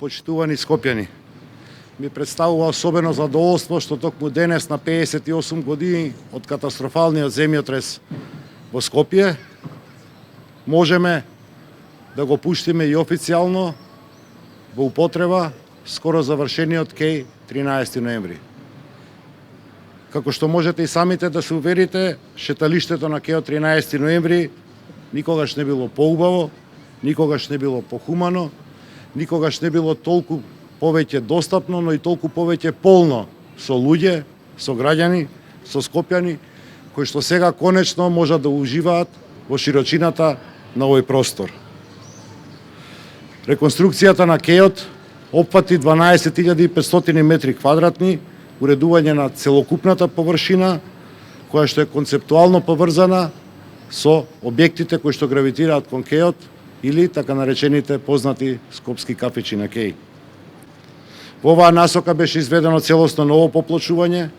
почитувани скопјани. Ми представува особено задоволство што токму денес на 58 години од катастрофалниот земјотрес во Скопје можеме да го пуштиме и официјално во употреба скоро завршениот кеј 13 ноември. Како што можете и самите да се уверите, шеталиштето на кејот 13 ноември никогаш не било поубаво, никогаш не било похумано, никогаш не било толку повеќе достапно, но и толку повеќе полно со луѓе, со граѓани, со скопјани, кои што сега конечно можат да уживаат во широчината на овој простор. Реконструкцијата на кејот опфати 12.500 метри квадратни, уредување на целокупната површина, која што е концептуално поврзана со објектите кои што гравитираат кон кејот или така наречените познати скопски кафичи на кеј. Во оваа насока беше изведено целосно ново поплочување,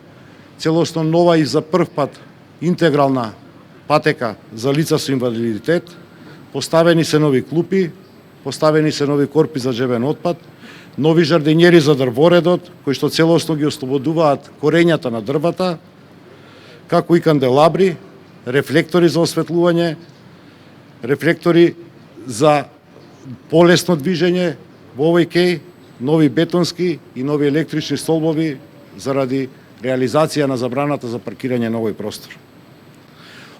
целосно нова и за прв пат интегрална патека за лица со инвалидитет, поставени се нови клупи, поставени се нови корпи за джебен отпад, нови жардинјери за дрворедот, кои што целосно ги ослободуваат корењата на дрвата, како и канделабри, рефлектори за осветлување, рефлектори за полесно движење во овој кеј, нови бетонски и нови електрични столбови заради реализација на забраната за паркирање на овој простор.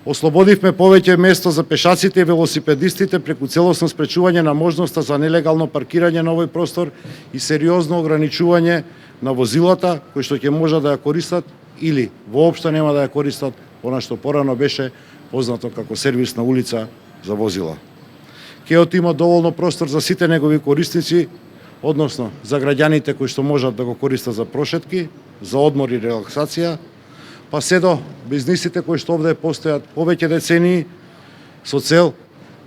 Ослободивме повеќе место за пешаците и велосипедистите преку целосно спречување на можноста за нелегално паркирање на овој простор и сериозно ограничување на возилата кои што ќе можат да ја користат или воопшто нема да ја користат она што порано беше познато како сервисна улица за возила. Кејот има доволно простор за сите негови корисници, односно за граѓаните кои што можат да го користат за прошетки, за одмор и релаксација, па се до бизнисите кои што овде постојат повеќе децении со цел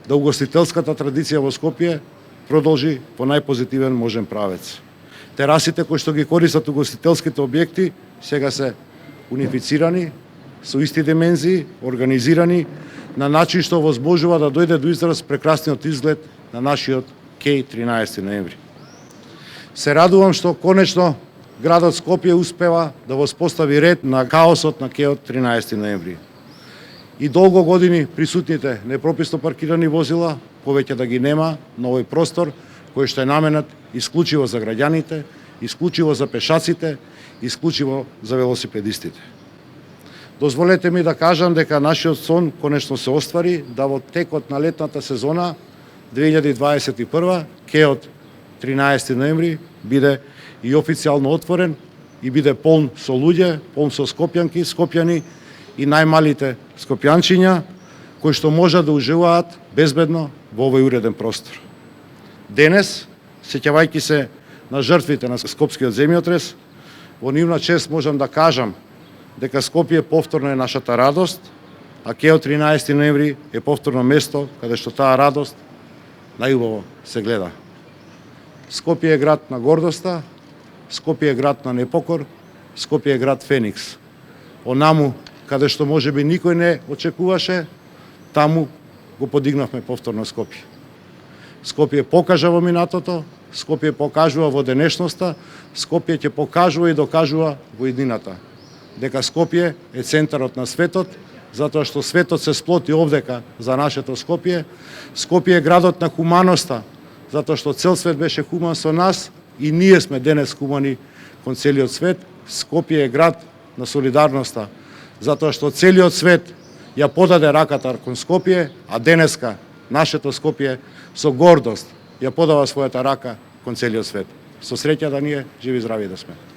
да угостителската традиција во Скопје продолжи по најпозитивен можен правец. Терасите кои што ги користат угостителските објекти сега се унифицирани, со исти димензии, организирани на начин што возможува да дојде до израз прекрасниот изглед на нашиот кеј 13 ноември. Се радувам што конечно градот Скопје успева да воспостави ред на хаосот на кејот 13 ноември. И долго години присутните непрописно паркирани возила повеќе да ги нема на овој простор кој што е наменет исклучиво за граѓаните, исклучиво за пешаците, исклучиво за велосипедистите. Дозволете ми да кажам дека нашиот сон конечно се оствари, да во текот на летната сезона 2021 кејот 13 ноември биде и официјално отворен и биде полн со луѓе, полн со скопјанки, скопјани и најмалите скопјанчиња кои што можат да уживаат безбедно во овој уреден простор. Денес, сеќавајќи се на жртвите на скопскиот земјотрес, во нивна чест можам да кажам дека Скопје повторно е нашата радост, а кејот 13 ноември е повторно место каде што таа радост најубаво се гледа. Скопје е град на гордоста, Скопје е град на непокор, Скопје е град Феникс. Онаму каде што можеби никој не очекуваше, таму го подигнавме повторно Скопје. Скопје покажа во минатото, Скопје покажува во денешноста, Скопје ќе покажува и докажува во иднината. Дека Скопје е центарот на светот, затоа што светот се сплоти овдека за нашето Скопје. Скопје е градот на хуманоста, затоа што цел свет беше хуман со нас и ние сме денес хумани кон целиот свет. Скопје е град на солидарноста, затоа што целиот свет ја подаде раката кон Скопје, а денеска нашето Скопје со гордост ја подава својата рака кон целиот свет. Со среќа да ние живи и здрави да сме.